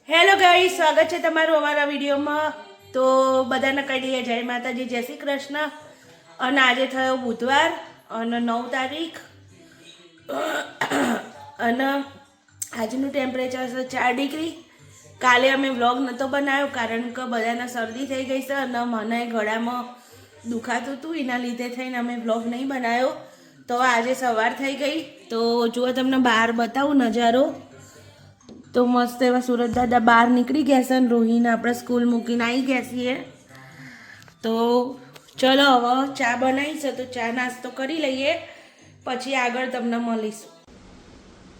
Hello guys, સ્વાગત છે તમારું અમારા વિડીયોમાં. તો બધાને કહી દઈએ જય માતાજી, જય શ્રી કૃષ્ણ. અને આજે થયો બુધવાર અને 9 તારીખ અને આજનું ટેમ્પરેચર છે 4 ડિગ્રી. કાલે અમે વ્લોગ નહોતો બનાવ્યો કારણ કે બધાને શરદી થઈ ગઈ છે અને મને ગળામાં દુખાતું હતું, એના લીધે થઈને અમે વ્લોગ નહીં બનાવ્યો. તો આજે સવાર થઈ ગઈ તો જુઓ તમને બહાર બતાવું નજારો. તો મસ્ત એવા સુરત દાદા બહાર નીકળી ગયા છે અને રોહિને આપણે સ્કૂલ મૂકીને આવી ગયા છીએ. તો ચલો હવે ચા બનાવી છે તો ચા નાસ્તો કરી લઈએ, પછી આગળ તમને મળીશું.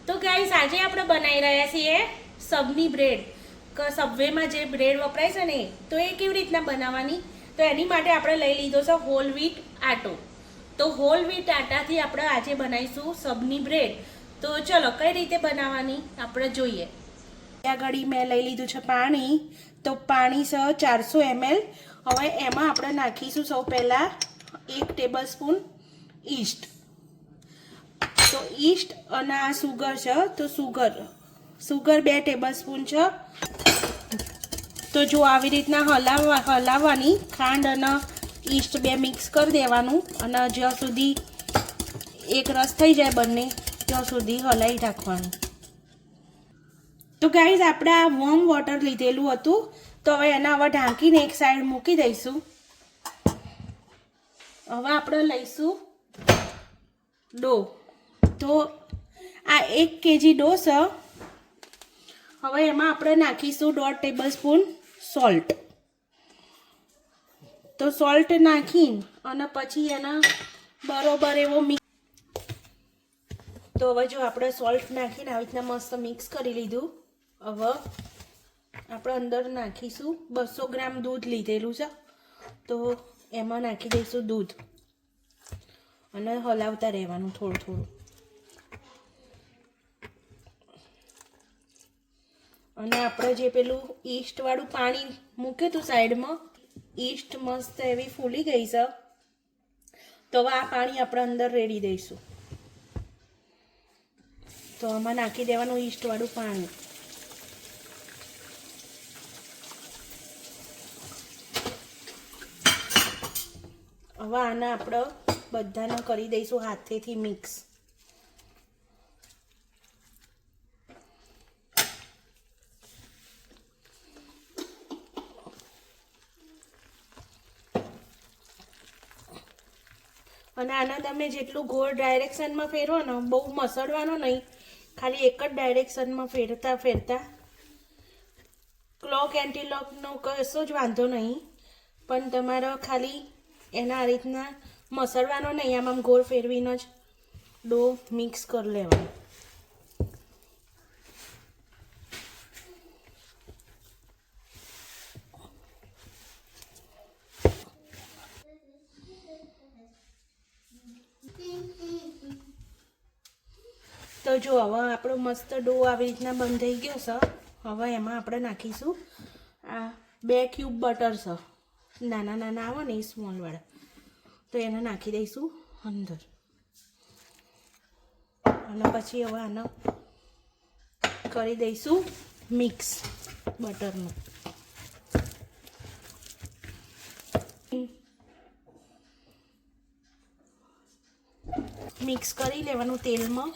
તો ગાઈસ, આજે આપણે બનાવી રહ્યા છીએ સબની બ્રેડ. કે સબવેમાં જે બ્રેડ વપરાય છે ને, તો એ કેવી રીતના બનાવવાની, તો એની માટે આપણે લઈ લીધો છે હોલ વ્હીટ આટો. તો હોલ વ્હીટ આટાથી આપણે આજે બનાવીશું સબની બ્રેડ. તો ચલો કઈ રીતે બનાવવાની આપણે જોઈએ. ત્યાં ઘડી મેં લઈ લીધું છે પાણી. તો પાણી છે 400 ml. હવે એમાં આપણે નાખીશું સૌ પહેલાં 1 ટેબલ સ્પૂન ઈસ્ટ. તો ઈસ્ટ અને આ સુગર છે, તો સુગર 2 ટેબલ સ્પૂન છે. તો જો આવી રીતના હલાવવાની, ખાંડ અને ઈસ્ટ 2 મિક્સ કરી દેવાનું અને જ્યાં સુધી એક રસ થઈ જાય બંને ત્યાં સુધી હલાવી રાખવાનું. તો ગાઈઝ, આપણે આ વોર્મ વોટર લીધેલું હતું, તો હવે એના હવે ઢાંકીને એક સાઈડ મૂકી દઈશું. હવે આપણે લઈશું ડો. તો આ 1 kg ડો છે. હવે એમાં આપણે નાખીશું 1.5 ટેબલ સ્પૂન સોલ્ટ. તો સોલ્ટ નાખીને અને પછી એના બરોબર એવો મિક્સ. તો હવે જો આપણે સોલ્ટ નાખીને આવી રીતના મસ્ત મિક્સ કરી લીધું. હવે આપણે અંદર નાખીશું 200 ગ્રામ દૂધ લીધેલું છે, તો એમાં નાખી દઈશું દૂધ અને હલાવતા રહેવાનું થોડું થોડું. અને આપણે જે પેલું ઈસ્ટવાળું પાણી મૂક્યું હતું સાઈડમાં, ઈસ્ટ મસ્ત એવી ફૂલી ગઈ છે. તો હવે આ પાણી આપણે અંદર રેડી દઈશું. તો આમાં નાખી દેવાનું ઈસ્ટવાળું પાણી. હવે આને આપણે બધાને કરી દઈશું હાથેથી મિક્સ. અને આના તમે જેટલું ગોળ ડાયરેક્શનમાં ફેરવો ને, બહુ મસળવાનો નહીં, ખાલી એક જ ડાયરેક્શનમાં ફેરતા ફેરતા. ક્લોક એન્ટીલોકનો કશો જ વાંધો નહીં, પણ તમારે ખાલી એના આ રીતના મસળવાનો નહીં, આમ ગોળ ફેરવીને જ ડો મિક્સ કરી લેવાનો. તો જો હવે આપણો મસ્ત ડો આવી રીતના બંધાઈ ગયો છે. હવે એમાં આપણે નાખીશું આ 2 ક્યુબ બટર છે, નાના નાના આવે ને એ સ્મોલવાળા. તો એને નાખી દઈશું અંદર અને પછી હવે આને કરી દઈશું મિક્સ બટરનું. મિક્સ કરી લેવાનું તેલમાં.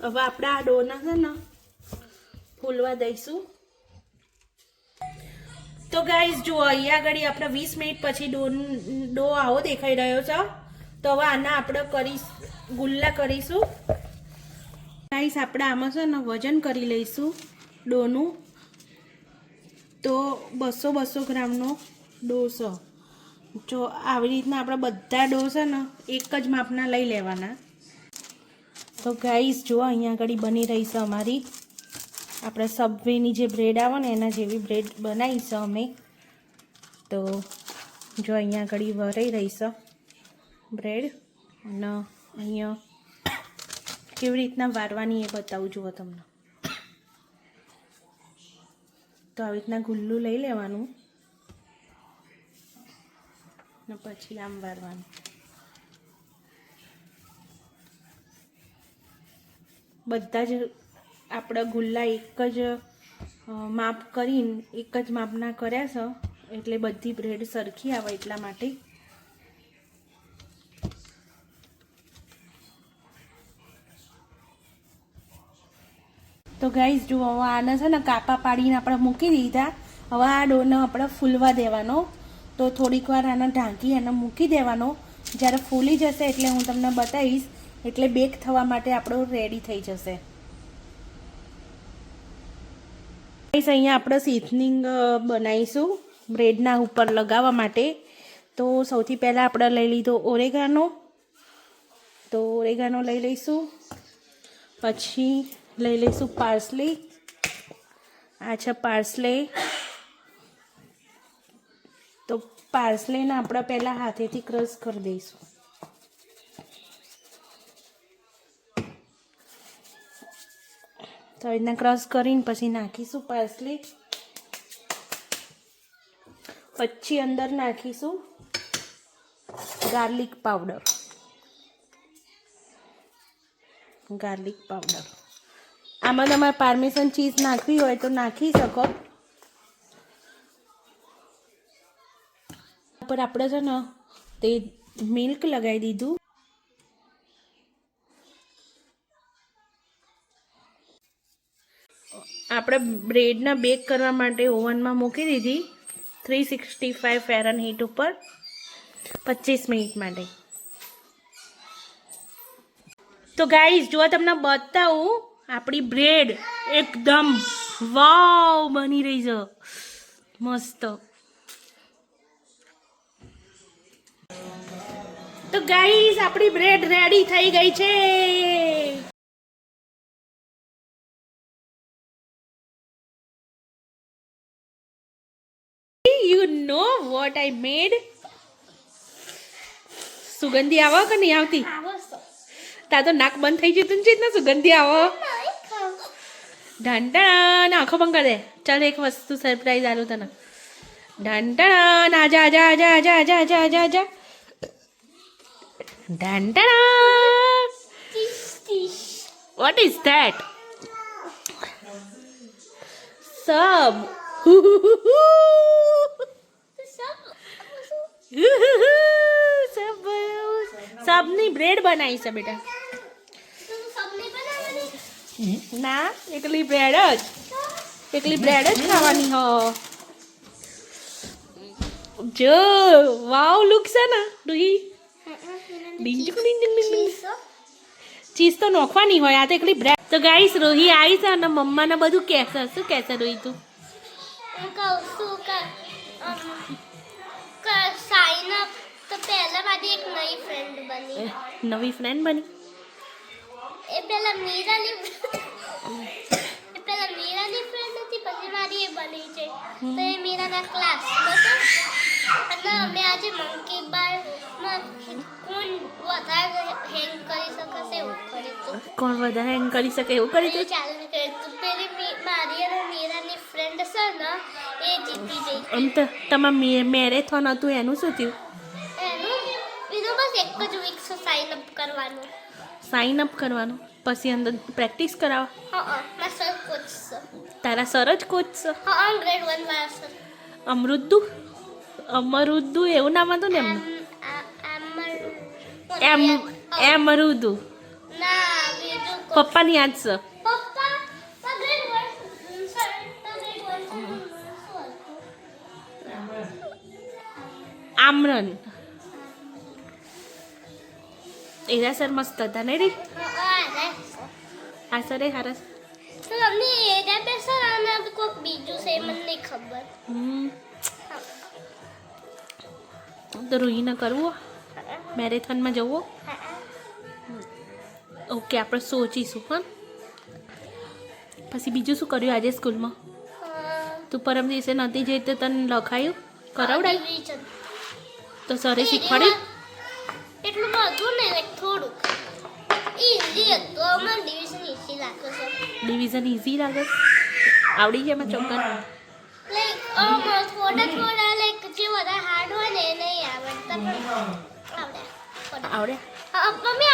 હવે આપણે આ ડોના છે ને ફૂલવા દઈશું. તો ગાઈઝ જુઓ, અહીંયા આગળ આપણે 20 મિનિટ પછી ડો આવો દેખાઈ રહ્યો છે. તો હવે આના આપણે ગુલ્લા કરીશું. ગાઈઝ, આપણે આમાં છે ને વજન કરી લઈશું ડોનું. તો 200 ગ્રામનો ડો છે. જો આવી રીતના આપણે બધા ડો છે ને એક જ માપના લઈ લેવાના. તો ગાઈઝ જુઓ, અહીંયા આગળ બની રહી છે અમારી આપણે સબવેની જે બ્રેડ આવે ને એના જેવી બ્રેડ બનાવી છે અમે. તો જો અહીંયા આગળ વરાઈ રહી છે બ્રેડ. અને અહીંયા કેવી રીતના વારવાની એ બતાવું જુઓ તમને. તો આવી રીતના ગુલ્લું લઈ લેવાનું ને પછી આમ વારવાનું. બધા જ આપણા ગુલ્લા એક જ માપ કરીને એક જ માપના કર્યા છે, એટલે બધી બ્રેડ સરખી આવે એટલા માટે. તો ગાઈઝ જુઓ, આને છે ને કાપા પાડીને આપણે મૂકી દીધા. હવે આ ડોને આપણે ફૂલવા દેવાનો. તો થોડીક વાર આને ઢાંકી અને મૂકી દેવાનો. જ્યારે ફૂલી જશે એટલે હું તમને બતાવીશ, એટલે બેક થવા માટે આપણો રેડી થઈ જશે. અહીંયા આપણે સીઝનિંગ બનાવીશું બ્રેડના ઉપર લગાવવા માટે. તો સૌથી પહેલાં આપણે લઈ લીધો ઓરેગાનો. તો ઓરેગાનો લઈ લઈશું. પછી લઈ લઈશું પાર્સલી. આ છે પાર્સલે. તો પાર્સલેને આપણે પહેલાં હાથેથી ક્રશ કરી દઈશું. તો એના ક્રશ કરીને પછી નાખીશું પાર્સલી. પછી અંદર નાખીશું ગાર્લિક પાવડર. આમાં તમારે પાર્મેસન ચીઝ નાખવી હોય તો નાખી શકો. પર આપણે છે ને તે મિલ્ક લગાવી દીધું. આપણે બ્રેડને બેક કરવા માટે ઓવનમાં મૂકી દીધી 365 ફેરનહીટ ઉપર 25 મિનિટ માટે. તો ગાઈઝ જો તમને બતાવું, આપણી બ્રેડ એકદમ વાવ બની રહી છે, મસ્ત. તો ગાઈઝ આપણી બ્રેડ રેડી થઈ ગઈ છે. You know what I made? સુગંધી આવો કે નહીં આવતી? તા તો નાક બંધ થઈ જતું છે ને, સુગંધી આવો. ઢંટણ આંખો બંધ કરી દે. ચાલ એક વસ્તુ સરપ્રાઈઝ આલું તને. ઢંટણ આજા આજા આજા આજા આજા આજા આજા આજા. ઢંટણ. What is that? Sub. સબની બ્રેડ બનાવી છે બેટા. ના, એકલી બ્રેડ જ ખાવાની હો. જો વાવ લુક છે ને રૂહી. ચીઝ તો નોખવાની હોય, આ તો એકલી બ્રેડ. તો ગાઈસ રૂહી આવી છે અને મમ્માને બધું કહેશે. શું કહેશે રૂહી તું? નવી ફ્રેન્ડ બની. એ પેલા મીરાની ફ્રેન્ડ હતી, પછી મારી એ બની છે. તો એ મીરાના ક્લાસમાં છે. અને અમે આજે મંકી બારમાં કોણ વધારે હેંગ કરી શકશે એવું કરીશું. કોણ વધારે હેંગ કરી શકે એવું કરીશું. ચાલુ કરીશું. પેલી મારી અને મીરાની ફ્રેન્ડ છે ને, એ જીતી ગઈ. એમ તો તમારે મેરેથોન હતું એનું શું થયું? બીજું બસ એક જ વીક સાઇન અપ કરવાનું. સાઇન અપ કરવાનું, પછી અંદર પ્રેક્ટિસ કરાવવા. હા, મારા સર કોચ છે. તારા સર જ કોચ છે? હા, ગ્રેડ 1 વાળા સર. અમરુદ્દુ એવું નામ હતું ને એમનું? એમરુદ્દુ. ના, બીજું પપ્પાની યાદ છે. પપ્પા ગ્રેડ 1 સર, ગ્રેડ 1 આમરન. એરા સર મસ્ત હતા ને રે. આ સર એ હારા. તો અમને એરા બે સર અને કોઈક બીજું છે મને નહીં ખબર. તો રૂહીને કરવું મેરેથોનમાં જવું. ઓકે, આપણે સોચીશું. હા, પછી બીજું શું કર્યું આજે સ્કૂલમાં? તું પરમ દિવસે નહોતી જઈ તો તને લખાયું કરાવડાય તો સરે શીખવાડ્યું? એટલું બધું ને, થોડુંક ઈઝી હતું. અમારું ડિવિઝન ઈઝી લાગે છે. ડિવિઝન ઈઝી લાગે? આવડી ગયા એમાં ચોક્કસ. લાઈક થોડા લાઈક જે વધારે હાર્ડ હોય ને એ નહીં આવડતું. વાંચતા પણ આવડે. આવડે? મમ્મી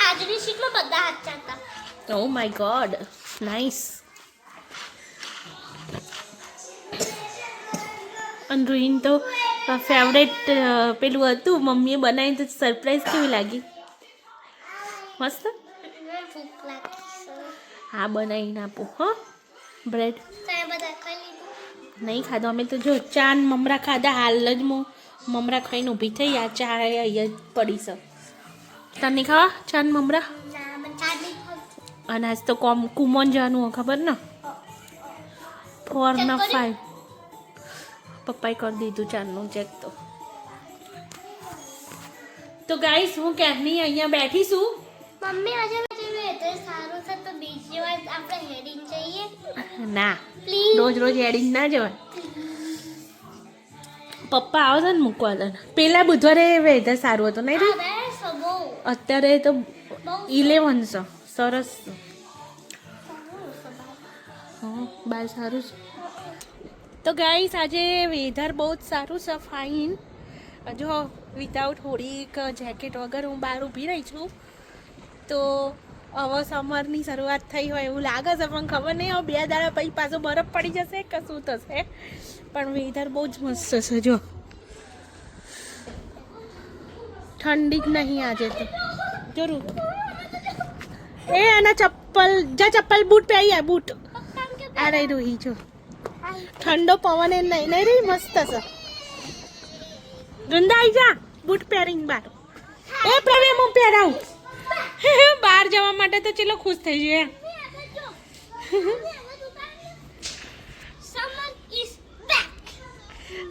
આજની શીટમાં બધા હાચા હતા. Oh my God, nice. અને રૂહીન તો ફેવરેટ પેલું હતું, મમ્મીએ બનાવીને તો સરપ્રાઈઝ કેવી લાગી? મસ્ત. ભૂખ લાગી છે. હા, બનાવીને આપું હો. બ્રેડ તમે બધા ખાઈ લીધું? નહીં ખાધો અમે તો. જો ચા ને મમરા ખાધા, હાલ જ મમરા ખાઈને ઊભી થઈ. આ ચા અહીંયા જ પડી છે. તને નહીં ખાવા ચા ને મમરા? ના, મને ચા નહીં ખાવું. અને આજ તો કુમોન જવાનું હોય, ખબર ને? 4 ના 5. પપ્પાએ કરી દીધું ચારનું ચેક. તો ગાઈસ, હું ક્યારની અહીંયા બેઠી છું. મમ્મી આજે વેધર સારું છે તો બીજી વાર આપણે હેડિંગ જઈએ. ના, પ્લીઝ. રોજ રોજ એડિંગ ના જવાય. પપ્પા આવે છે ને મૂકવા તને. પેલા બુધવારે વેધર સારું હતું નહીં રે? અરે સબો અત્યારે તો 11 છે. સરસ. હા, બાર સારું છે. તો ગાઈસ, આજે વેધર બહુ જ સારું છે, ફાઇન. જો વિધાઉટ હોડી જેકેટ વગર હું બહાર ઊભી રહી છું. તો હવે સમરની શરૂઆત થઈ હોય એવું લાગે છે, પણ ખબર નહીં હવે 2 દાડા પછી પાછો બરફ પડી જશે કે શું થશે. પણ વેધર બહુ જ મસ્ત છે. જો ઠંડી જ નહીં આજે તો. જરૂર એ આના ચપ્પલ બૂટ પહેરી આ બૂટ. આ રહી રોહી જો. ઠંડો પવન એ નહીં રહી, મસ્ત છે. વૃંદા આવી જા બૂટ પહેરીને બાર. એ પ્રવીણ હું પહેરાવું. બહાર જવા માટે તો ચલો ખુશ થઈ જાય.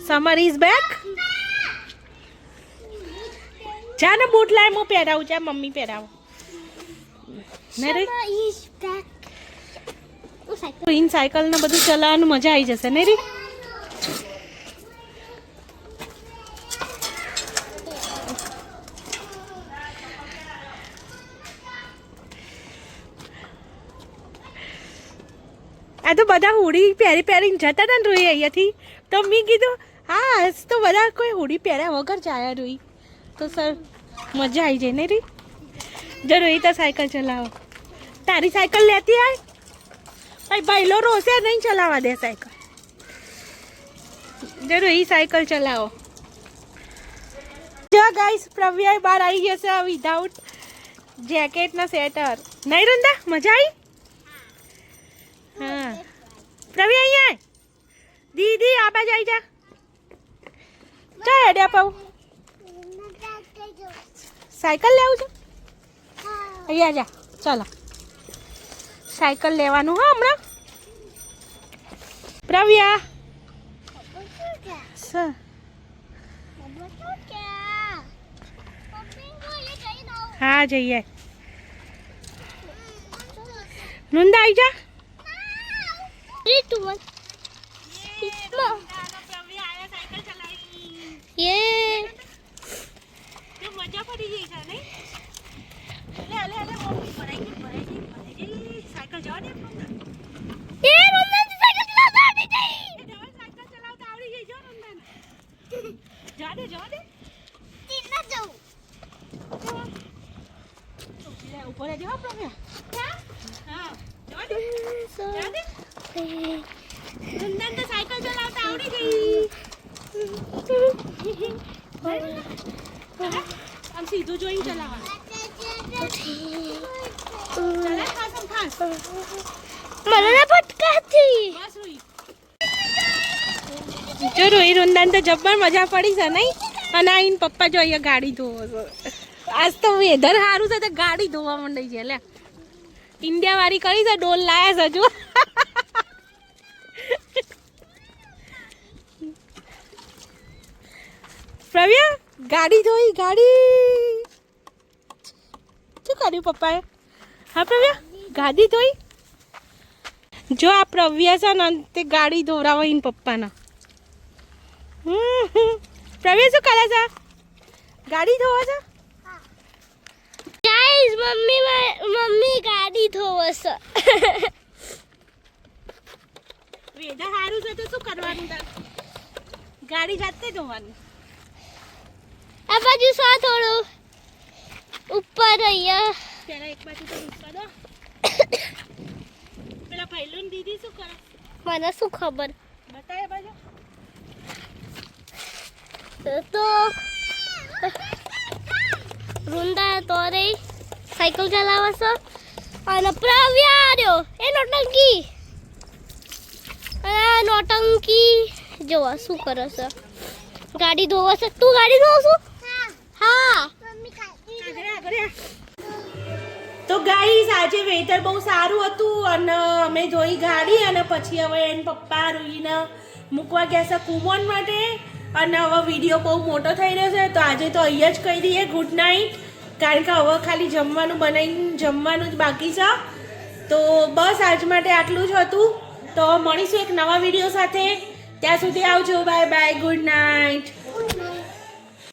Summer is back. જા ને બૂટ લાય, હું પહેરાવું. જા મમ્મી પહેરાવું. ને રે ઇન સાયકલ ને બધું ચલાવવાનું મજા આવી જશે ને રે. આ તો બધા હોડી પહેરીને જતા હતા ને રોઈ અહીંયાથી. તો મેં કીધું હા આજ તો બધા કોઈ હોડી પહેર્યા વગર જાય રોઈ. તો સર મજા આવી જાય ને રી. જો રોઈ તો સાયકલ ચલાવો. તારી સાયકલ લેતી આય. ભાઈલો રોશે નહીં ચલાવવા દે સાયકલ. જો રોઈ સાયકલ ચલાવો. જો ગાઈસ, પ્રવ્યા બહાર આવી જશે વિધાઉટ જેકેટ ના સ્વેટર. નહીં રંદા, મજા આવી? હા પ્રવી અહીંયા દીદી આ બાજુ આવી જા. ચા હેડ્યા પાઉ. સાયકલ લેવું છે? અહીંયા જા. ચાલો સાયકલ લેવાનું હા હમણાં. પ્રવ્યા હા જઈએ. નુંદા આવી જા. મજા પડી ગઈ છે નહીં? સાયકલ જવા દે. ચલાવતા આવડી ગઈ. જો જવા દે. ઉપર જવા પ્રવ્યા. હા જવા દે. નંદન તો સાયકલ ચલાવતા આવડી ગઈ. આમ સીધું જોઈને ચલાવવાનું. ચલા ખાસ. મને પટકાતી. બસ રોઈ. જો રોઈ રૂંદાન તો જબ્બર મજા પડી છે નહીં? અને આઈને પપ્પા જો અહીંયા ગાડી ધોવો છે. આજ તો વેધર સારું છે તો ગાડી ધોવા માંડી છે. લે ઇન્ડિયા વાળી કરી છે, ડોલ લાયા છે. હજુ પ્રવ્યા ગાડી ધોઈ. ગાડી શું કર્યું પપ્પાએ? હા પ્રવ્યા ગાડી ધોઈ. જો આ પ્રવ્યા છે ને તે ગાડી ધોરાવે એને પપ્પાના. પ્રવ્યા શું કરે છે? ગાડી ધોવે છે. ગાઈસ મમ્મી ગાડી ધોવે છે. વેધર સારું છે તો શું કરવાનું તાર? ગાડી જાતે ધોવાની. આ બાજુ સો થોડું ઉપર અહીંયા પેલા એક બાજુ તો દુખવા દો. પેલા ભાઈલું દીદી શું કરે મને શું ખબર બતાય બાજુ. તો વૃંદા તો રે સાયકલ ચલાવે છે અને પ્રવ્યાર્યો એ નોટંકી અને નોટંકી જોવા શું કરે છે ગાડી ધોવે છે તું ગાડી ધોવ છું હા તો ગાઈસ આજે વેધર બહુ સારું હતું અને અમે જોઈ ગાડી અને પછી હવે એન પપ્પા રૂહીને મૂકવા ગયા છે કુમોન માટે અને હવે વિડીયો બહુ મોટો થઈ રહ્યો છે તો આજે તો અહીંયા જ કહી દઈએ ગુડ નાઇટ કારણ કે હવે ખાલી જમવાનું બનાવીને જમવાનું જ બાકી છે તો બસ આજ માટે આટલું જ હતું તો મળીશું એક નવા વિડીયો સાથે ત્યાં સુધી આવજો બાય બાય ગુડ નાઇટ.